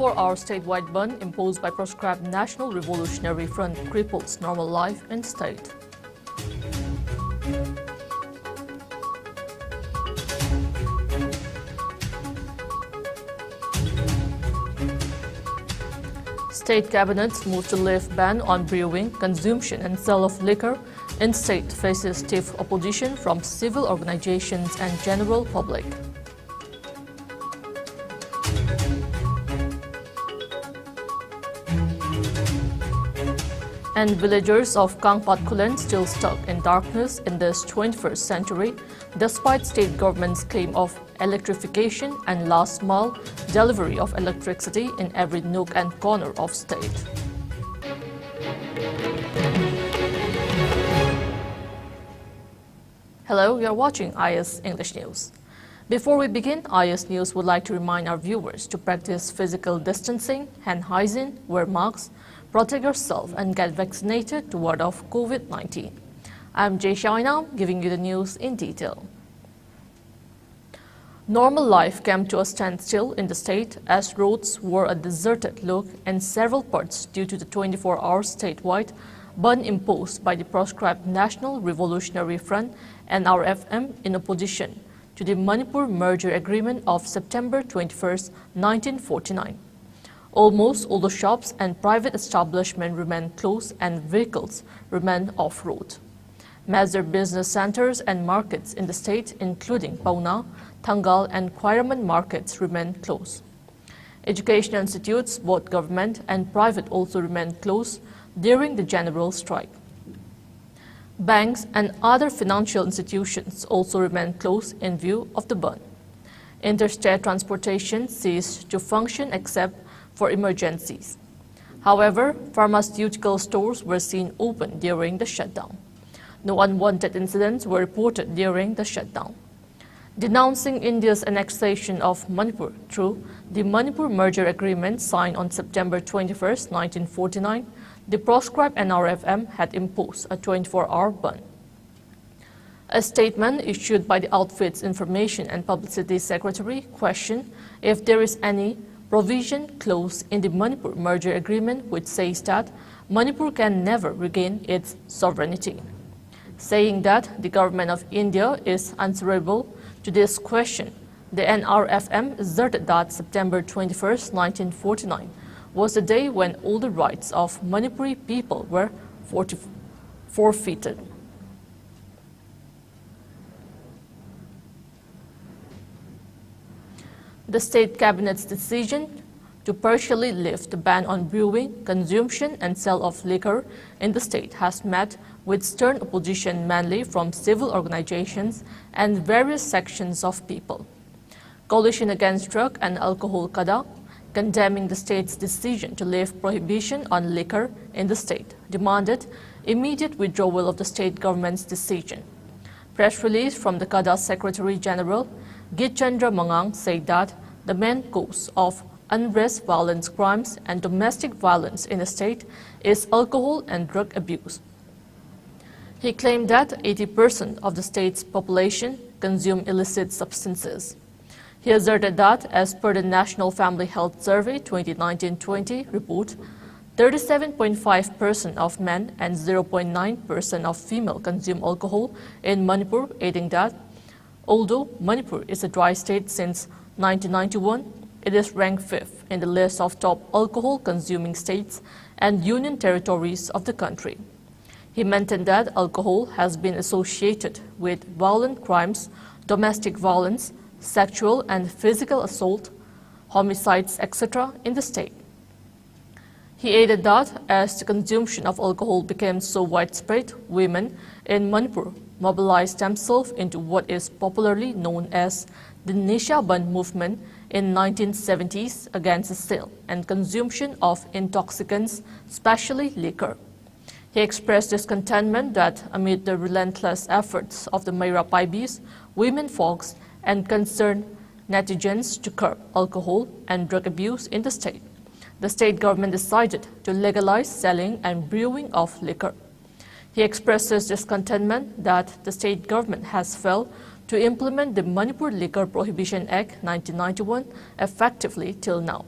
24-hour statewide ban imposed by proscribed National Revolutionary Front cripples normal life in state. State cabinets move to lift ban on brewing, consumption and sale of liquor in state faces stiff opposition from civil organizations and general public. And villagers of Kangpur still stuck in darkness in this 21st century, despite state government's claim of electrification and last-mile delivery of electricity in every nook and corner of state. Hello, you are watching IS English News. Before we begin, IS News would like to remind our viewers to practice physical distancing, hand hygiene, wear masks, protect yourself and get vaccinated to ward off COVID-19. I'm Jay Shaina, giving you the news in detail. Normal life came to a standstill in the state as roads wore a deserted look in several parts due to the 24-hour statewide ban imposed by the proscribed National Revolutionary Front (NRFM) in opposition to the Manipur merger agreement of September 21, 1949. Almost all the shops and private establishments remain closed and vehicles remain off-road. Major business centers and markets in the state, including Pauna, Thangal and Kwairaman markets, remain closed. Educational institutes, both government and private, also remain closed during the general strike. Banks and other financial institutions also remain closed in view of the ban. Interstate transportation ceased to function except for emergencies. However, pharmaceutical stores were seen open during the shutdown. No unwanted incidents were reported during the shutdown. Denouncing India's annexation of Manipur through the Manipur merger agreement signed on September 21, 1949, the proscribed NRFM had imposed a 24-hour ban. A statement issued by the outfit's Information and Publicity Secretary questioned if there is any provision clause in the Manipur merger agreement which says that Manipur can never regain its sovereignty. Saying that the government of India is answerable to this question, the NRFM asserted that September 21, 1949 was the day when all the rights of Manipuri people were forfeited. The state cabinet's decision to partially lift the ban on brewing, consumption and sale of liquor in the state has met with stern opposition mainly from civil organizations and various sections of people. Coalition Against Drug and Alcohol (CADA), condemning the state's decision to lift prohibition on liquor in the state, demanded immediate withdrawal of the state government's decision. Press release from the CADA Secretary General Gitchandra Mangang said that the main cause of unrest, violence, crimes and domestic violence in the state is alcohol and drug abuse. He claimed that 80% of the state's population consume illicit substances. He asserted that, as per the National Family Health Survey 2019-20 report, 37.5% of men and 0.9% of female consume alcohol in Manipur, adding that although Manipur is a dry state since 1991, it is ranked 5th in the list of top alcohol-consuming states and union territories of the country. He maintained that alcohol has been associated with violent crimes, domestic violence, sexual and physical assault, homicides, etc. in the state. He added that as the consumption of alcohol became so widespread, women in Manipur mobilized themselves into what is popularly known as the Nisha Ban movement in 1970s against the sale and consumption of intoxicants, especially liquor. He expressed discontentment that amid the relentless efforts of the Mayra Paibis, women folks and concerned netizens to curb alcohol and drug abuse in the state government decided to legalize selling and brewing of liquor. He expresses discontentment that the state government has failed to implement the Manipur Liquor Prohibition Act 1991 effectively till now.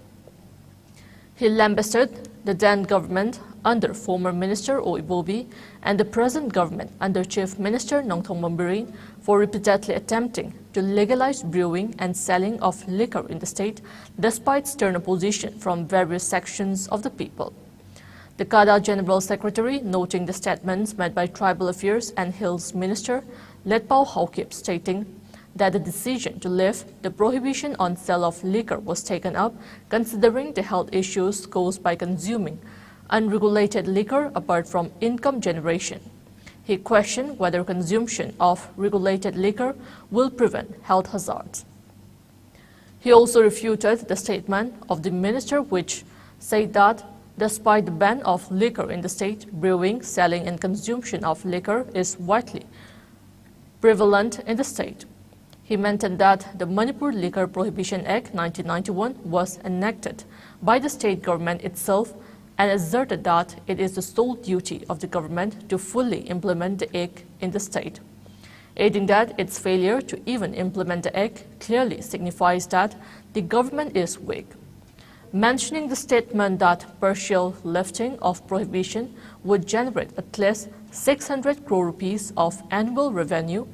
He lambasted the then government under former Minister Oibobi and the present government under Chief Minister Nongthong Mambirin for repeatedly attempting to legalize brewing and selling of liquor in the state despite stern opposition from various sections of the people. The Kada General Secretary, noting the statements made by Tribal Affairs and Hills Minister Letpao Haokip, stating that the decision to lift the prohibition on sale of liquor was taken up considering the health issues caused by consuming unregulated liquor apart from income generation. He questioned whether consumption of regulated liquor will prevent health hazards. He also refuted the statement of the minister which said that despite the ban of liquor in the state, brewing, selling and consumption of liquor is widely prevalent in the state. He maintained that the Manipur Liquor Prohibition Act 1991 was enacted by the state government itself and asserted that it is the sole duty of the government to fully implement the act in the state, adding that its failure to even implement the act clearly signifies that the government is weak. Mentioning the statement that partial lifting of prohibition would generate at least 600 crore rupees of annual revenue,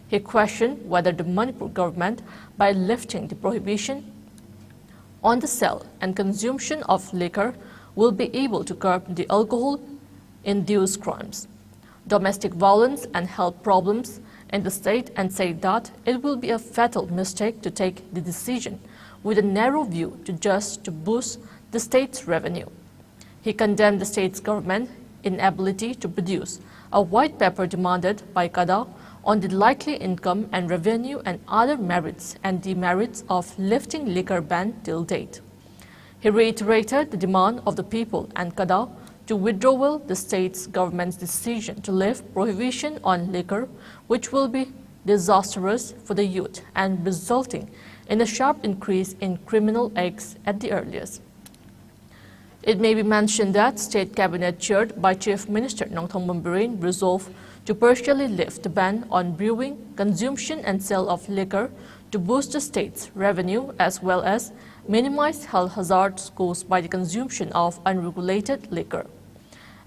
he questioned whether the Manipur government, by lifting the prohibition on the sale and consumption of liquor, will be able to curb the alcohol-induced crimes, domestic violence and health problems in the state, and said that it will be a fatal mistake to take the decision with a narrow view to boost the state's revenue. He condemned the state's government's inability to produce a white paper demanded by Kada on the likely income and revenue and other merits and demerits of lifting liquor ban till date. He reiterated the demand of the people and Kada to withdraw the state's government's decision to lift prohibition on liquor, which will be disastrous for the youth and resulting in a sharp increase in criminal acts at the earliest. It may be mentioned that State Cabinet chaired by Chief Minister Nongthong Mambirin resolved to partially lift the ban on brewing, consumption and sale of liquor to boost the state's revenue as well as minimize health hazards caused by the consumption of unregulated liquor.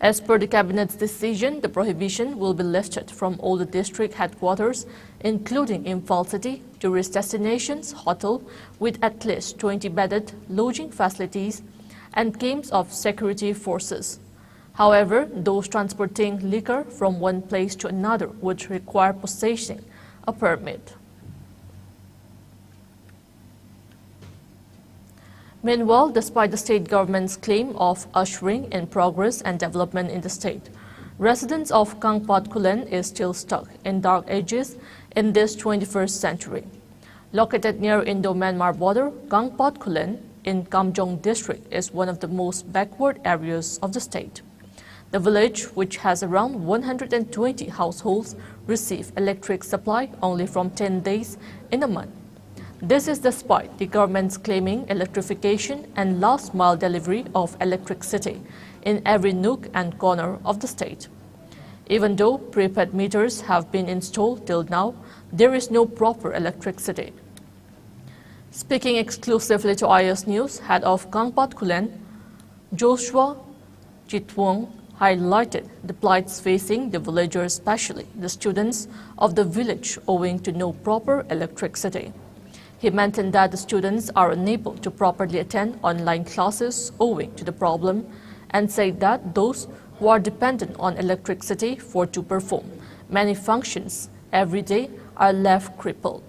As per the Cabinet's decision, the prohibition will be lifted from all the district headquarters, including Imphal City, tourist destinations, hotel with at least 20 bedded lodging facilities and camps of security forces. However, those transporting liquor from one place to another would require possessing a permit. Meanwhile, despite the state government's claim of ushering in progress and development in the state, residents of Kangpur is still stuck in dark ages in this 21st century. Located near Indo-Myanmar border, Kangpur in Kamjong district is one of the most backward areas of the state. The village, which has around 120 households, receive electric supply only from 10 days in a month. This is despite the government's claiming electrification and last-mile delivery of electricity in every nook and corner of the state. Even though prepaid meters have been installed till now, there is no proper electricity. Speaking exclusively to IS News, head of Kangpur Joshua Chitwong highlighted the plights facing the villagers, especially the students of the village, owing to no proper electricity. He maintained that the students are unable to properly attend online classes owing to the problem and said that those who are dependent on electricity to perform many functions every day are left crippled.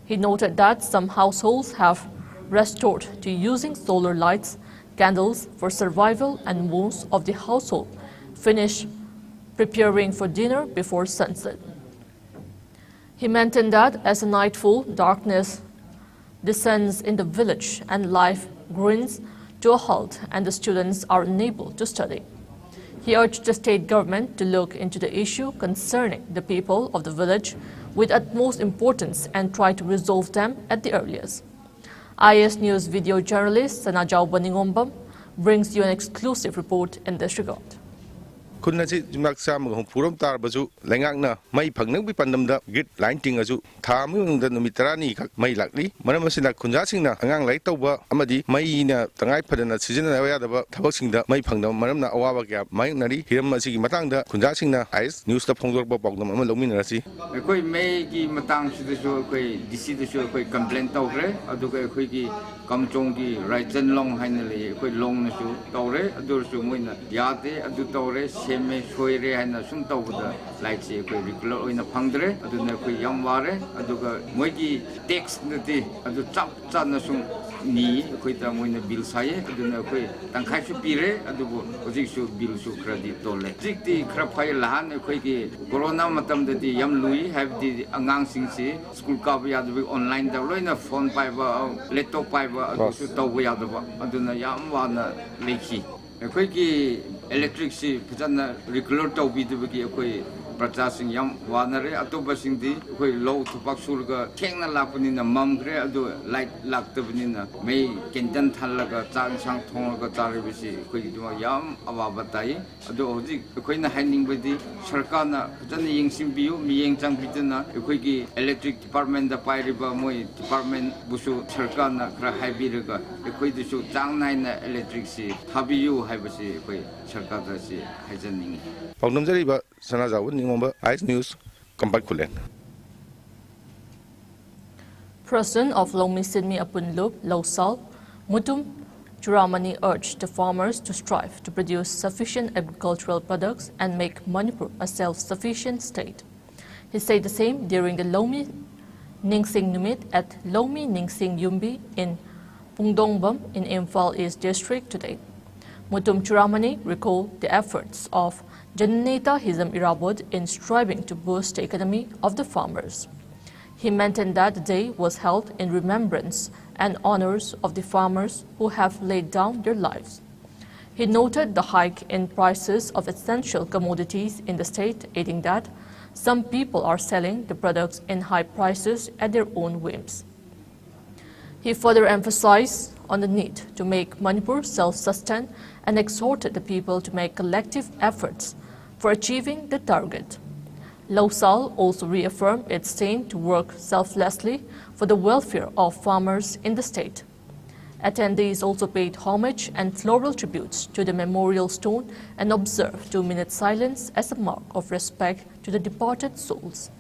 He noted that some households have resorted to using solar lights, candles for survival, and most of the household finish preparing for dinner before sunset. He maintained that as the nightfall, darkness descends in the village and life grinds to a halt and the students are unable to study. He urged the state government to look into the issue concerning the people of the village with utmost importance and try to resolve them at the earliest. IS News video journalist Sanajao Baningombam brings you an exclusive report in this regard. Kunachi Jumaksam Purum Tarbazu, Langana, May Pagnabi Pandamda, Git Line Tingazu, Tamu the Numitrani, May Lakli, Manamasina Kunjasina, Angang Laitoba, Amadi, Mayina, Tangai Padana, Season Avadaba, Tabasing, May Pangam, Manamna Awaka, May Nari, Hiramasi Matanga, Kunjasina, Ice, News the Pongo Bogam, Luminasi. A quick May Matang to the show, DC the show, quick complaint over, Aduka Quickie, Kamchongi, right and long handily, quite long show, Tore, Adursu, Yate, Adutore, Sheme, Shoire, and Sunta with the lights, a quick in a Pangre, Aduna Yamware, Aduka Moiki takes the tea, Adu Chap Chanasum. Ni kita muna bill saya aduna koi tangkai su pire adubo ojik su bill su credit tole jik ti khrapai lahan koi ki corona matam dati yam lui have di angang sing si school ka ya du online da loina phone pai ba laptop pai ba adu su taw ya da ba aduna yam wa na lekhi koi ki electric si phajana regular taw bi du ki koi Prachasing Yam Wanare, Atobasing di, Koi low to Paksurga, Kang Lapunina, Mamgre, Ado, light Lactabanina, May Kentan Talaga, Tang Sang Tonga Tarivisi, Koi Yam, Avabatai, Ado, Koina handing with the Sharkana, Jani Ying Simbiu, Miyang Chang Pitana, Koiki Electric Department, the Piriba Moy Department, Busu, Sharkana, Krahibiraga, the Koidishu, Tang Nine Electric Sea, Habiu, Habasi, Koi Sharkata Sea, Hajaning. Pogdamzariba, Sanaza, Ice News, Kangpur. President of Lomi Sidmi Apunlup, Losal, Mutum Churamani urged the farmers to strive to produce sufficient agricultural products and make Manipur a self-sufficient state. He said the same during the Lomi Ningsing Numit at Lomi Ningsing Yumbi in Pungdongbam in Imphal East District today. Mutum Churamani recalled the efforts of Janata Hizam Irabud in striving to boost the economy of the farmers. He maintained that the day was held in remembrance and honors of the farmers who have laid down their lives. He noted the hike in prices of essential commodities in the state, adding that some people are selling the products in high prices at their own whims. He further emphasized on the need to make Manipur self-sustained and exhorted the people to make collective efforts for achieving the target. Losal also reaffirmed its aim to work selflessly for the welfare of farmers in the state. Attendees also paid homage and floral tributes to the memorial stone and observed 2-minute silence as a mark of respect to the departed souls.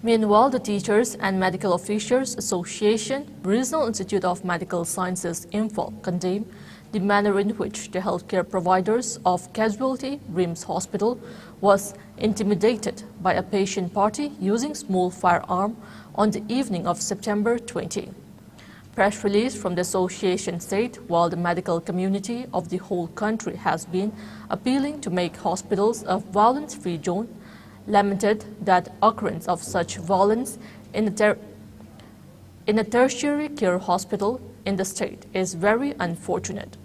Meanwhile, the Teachers and Medical Officials Association, Regional Institute of Medical Sciences, Imphal, condemned the manner in which the healthcare providers of Casualty RIMS Hospital was intimidated by a patient party using small firearm on the evening of September 20. Press release from the association said while the medical community of the whole country has been appealing to make hospitals a violence-free zone, lamented that occurrence of such violence in a tertiary care hospital in the state is very unfortunate.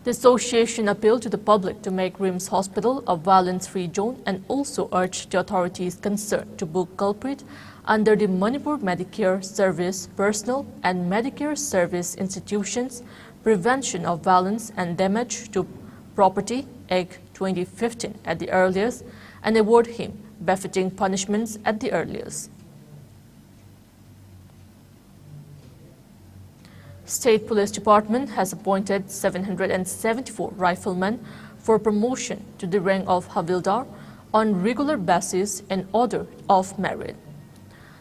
The association appealed to the public to make RIMS Hospital a violence-free zone and also urged the authorities concerned to book culprit under the Manipur Medicare Service Personnel and Medicare Service Institutions Prevention of Violence and Damage to Property Act 2015 at the earliest, and award him befitting punishments at the earliest. State Police Department has appointed 774 riflemen for promotion to the rank of Havildar on regular basis in order of merit.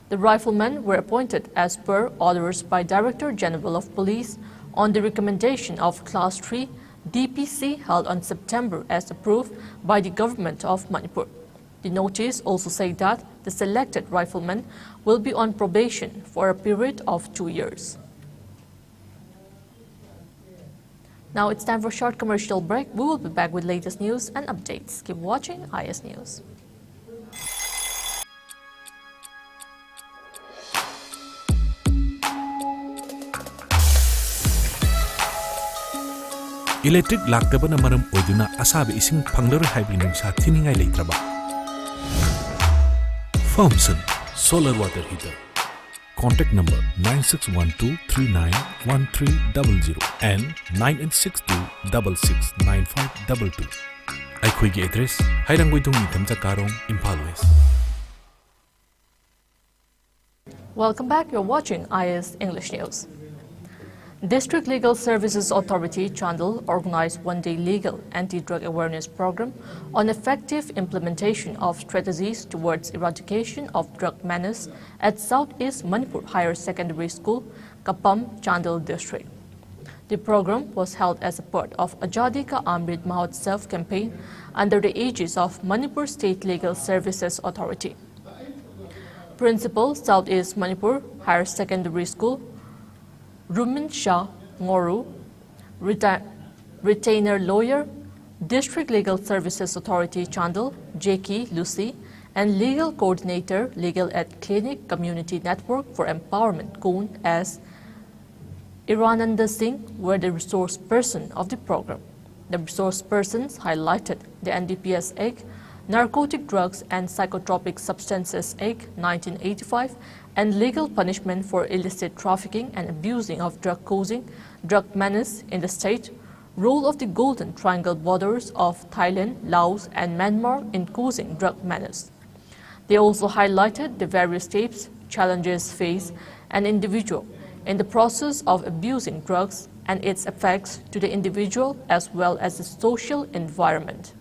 The riflemen were appointed as per orders by Director General of Police on the recommendation of Class 3 DPC held on September as approved by the government of Manipur. The notice also said that the selected riflemen will be on probation for a period of 2 years. Now it's time for a short commercial break. We will be back with latest news and updates. Keep watching IS News. Electric laktabana maram oiduna asabi ising panglar hybrid sa thiningai leitraba Thompson Solar Water Heater. Contact number 9612391300 and 9862669522. Aikhoigi address Hairangwaidong Nitamcha Karong, Imphal West. Welcome back. You're watching IS English News. District Legal Services Authority, Chandel, organized one-day legal anti-drug awareness program on effective implementation of strategies towards eradication of drug menace at Southeast Manipur Higher Secondary School, Kapam, Chandel District. The program was held as a part of Azadi Ka Amrit Mahotsav campaign under the aegis of Manipur State Legal Services Authority. Principal, Southeast Manipur Higher Secondary School, Rumin Shah Ngoru, retainer lawyer, District Legal Services Authority Chandel, J.K. Lucy, and legal coordinator, Legal Aid Clinic Community Network for Empowerment, known as Irananda Singh, were the resource person of the program. The resource persons highlighted the NDPS Act, Narcotic Drugs and Psychotropic Substances Act 1985, and legal punishment for illicit trafficking and abusing of drug causing drug menace in the state, role of the Golden Triangle borders of Thailand, Laos, and Myanmar in causing drug menace. They also highlighted the various steps, challenges faced an individual in the process of abusing drugs and its effects to the individual as well as the social environment.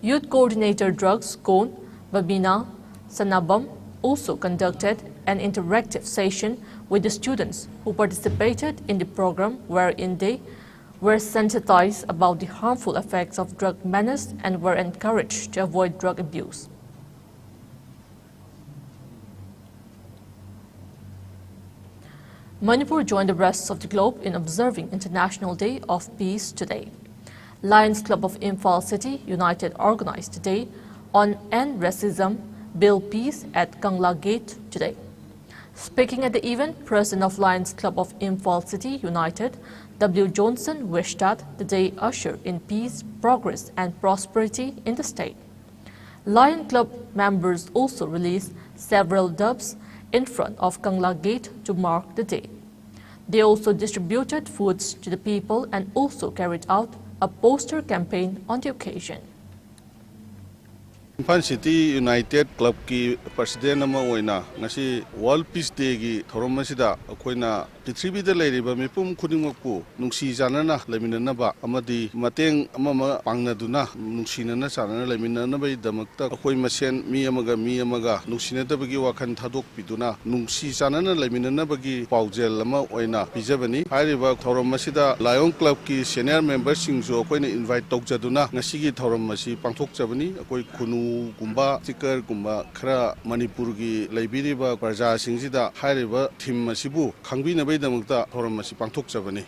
Youth Coordinator Drugs, Kon Babina Sanabam, also conducted an interactive session with the students who participated in the program, wherein they were sensitized about the harmful effects of drug menace and were encouraged to avoid drug abuse. Manipur joined the rest of the globe in observing International Day of Peace today. Lions Club of Imphal City United organized today on End Racism, Build Peace at Kangla Gate today. Speaking at the event, President of Lions Club of Imphal City United, W. Johnson, wished that the day usher in peace, progress and prosperity in the state. Lion Club members also released several dubs in front of Kangla Gate to mark the day. They also distributed foods to the people and also carried out a poster campaign on the occasion. Imphal City United Club ki president nama oina ngasi World Peace Day gi thorom masida akoina prithvi da leiriba mipum khudingmakpu nungsi janana leminana amadi mateng amama pangnaduna nungsinana sanana leminana bai damakta akoi masen mi amaga nungsinadabagi wakhan thadok piduna nungsi janana leminana bagi paujel ama oina pijabani hairiba thorom masida Lion Club ki senior members singjo akoina invite tawjaduna ngasi gi thorom masi pangthok jabani akoi khunu Gumba, Tikar, Gumba, Kra, Manipur gi Laibiriba, Praja Singsida, Hairiba, Tim Masibu, Kangbina Bedamukta, Horamasi Pantok Javani.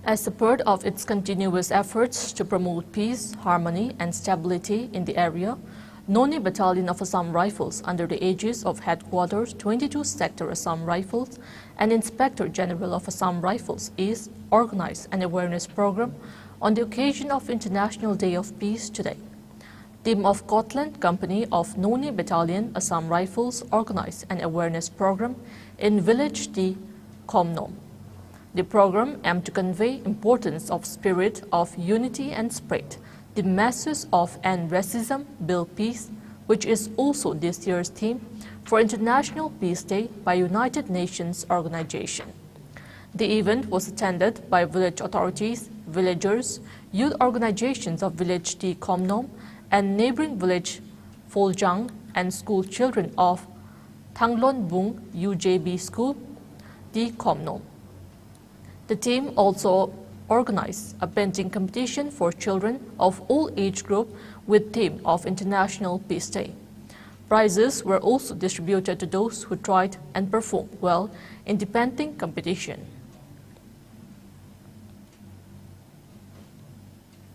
As a part of its continuous efforts to promote peace, harmony, and stability in the area, Noni Battalion of Assam Rifles, under the aegis of Headquarters 22 Sector Assam Rifles and Inspector General of Assam Rifles East, organized an awareness program on the occasion of International Day of Peace today. Team of Scotland Company of Noni Battalion Assam Rifles organized an awareness program in village T. Komnom. The program aimed to convey importance of spirit of unity and spread the message of End Racism, Build Peace, which is also this year's theme for International Peace Day by United Nations Organization. The event was attended by village authorities, villagers, youth organizations of village T. Komnom and neighboring village Foljang and school children of Thanglon Bung UJB School, T. Komnom. The team also organized a painting competition for children of all age group with theme of International Peace Day. Prizes were also distributed to those who tried and performed well in the painting competition.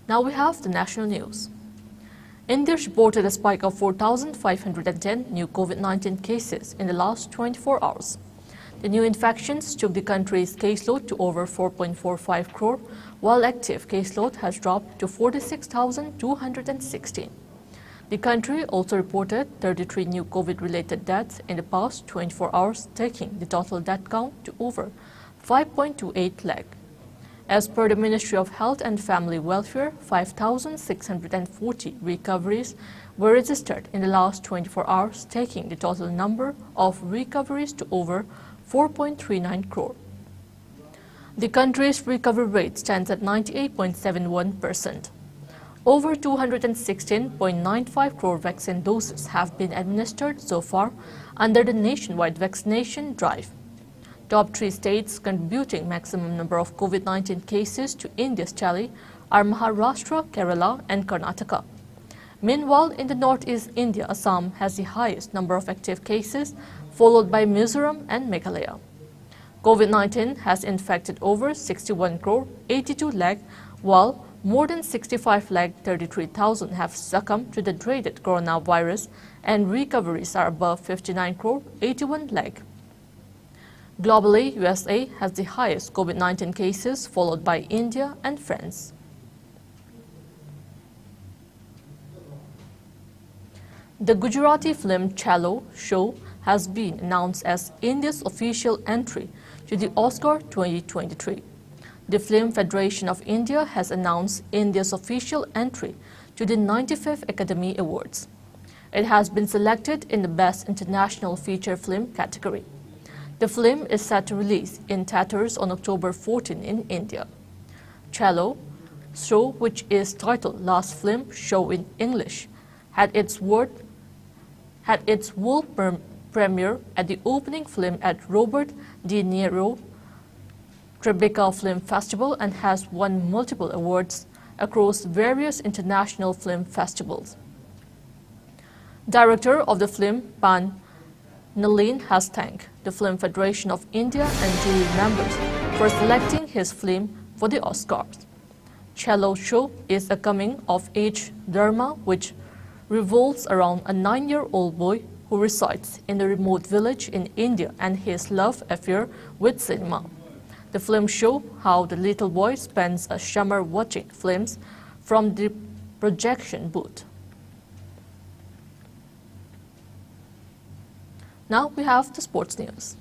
Now we have the national news. India reported a spike of 4,510 new COVID-19 cases in the last 24 hours. The new infections took the country's caseload to over 4.45 crore, while active caseload has dropped to 46,216. The country also reported 33 new COVID-related deaths in the past 24 hours, taking the total death count to over 5.28 lakh. As per the Ministry of Health and Family Welfare, 5,640 recoveries were registered in the last 24 hours, taking the total number of recoveries to over 4.39 crore. The country's recovery rate stands at 98.71%. Over 216.95 crore vaccine doses have been administered so far under the nationwide vaccination drive. Top 3 states contributing maximum number of COVID-19 cases to India's tally are Maharashtra, Kerala and Karnataka. Meanwhile, in the northeast India, Assam has the highest number of active cases, followed by Mizoram and Meghalaya. COVID-19 has infected over 61 crore 82 lakh, while more than 65 lakh 33,000 have succumbed to the dreaded coronavirus, and recoveries are above 59 crore 81 lakh. Globally, USA has the highest COVID-19 cases, followed by India and France. The Gujarati film Chalo show has been announced as India's official entry to the Oscar 2023. The Film Federation of India has announced India's official entry to the 95th Academy Awards. It has been selected in the Best International Feature Film category. The film is set to release in theaters on October 14 in India. Chalo show, which is titled Last Film Show in English, had its world premiere at the opening film at Robert De Niro Tribeca Film Festival and has won multiple awards across various international film festivals. Director of the film, Pan Nalin, has thanked the Film Federation of India and jury members for selecting his film for the Oscars. Chalo show is a coming-of-age drama which revolves around a 9-year-old boy who resides in a remote village in India and his love affair with cinema. The film shows how the little boy spends a summer watching films from the projection booth. Now we have the sports news.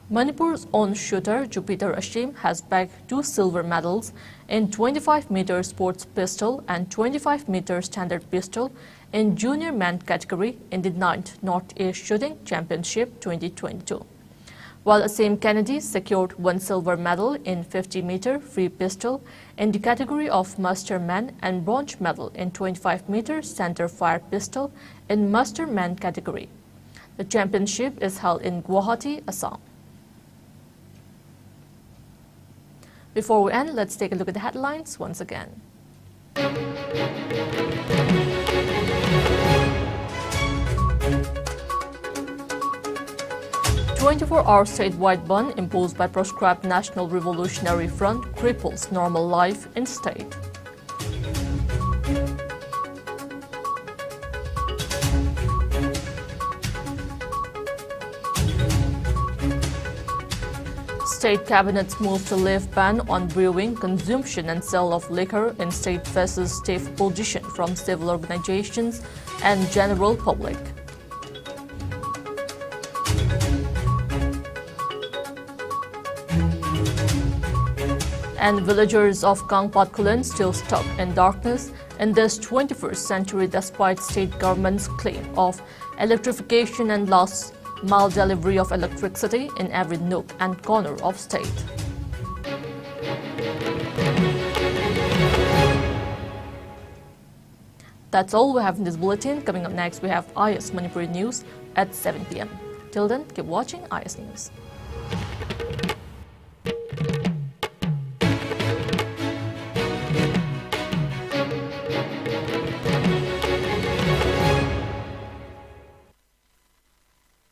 Manipur's own shooter, Jupiter Ashim, has bagged 2 silver medals in 25-meter sports pistol and 25-meter standard pistol in junior men category in the 9th Northeast Shooting Championship 2022. While Ashim Kennedy secured 1 silver medal in 50-meter free pistol in the category of muster men and bronze medal in 25-meter center fire pistol in muster men category. The championship is held in Guwahati, Assam. Before we end, let's take a look at the headlines once again. 24-hour statewide ban imposed by proscribed National Revolutionary Front cripples normal life in state. State Cabinet's move to lift ban on brewing, consumption and sale of liquor in state faces stiff opposition from civil organizations and general public. And villagers of Kangpur still stuck in darkness in this 21st century despite state government's claim of electrification and last mile delivery of electricity in every nook and corner of state. That's all we have in this bulletin. Coming up next, we have IS Manipur News at 7 p.m. Till then, keep watching IS News.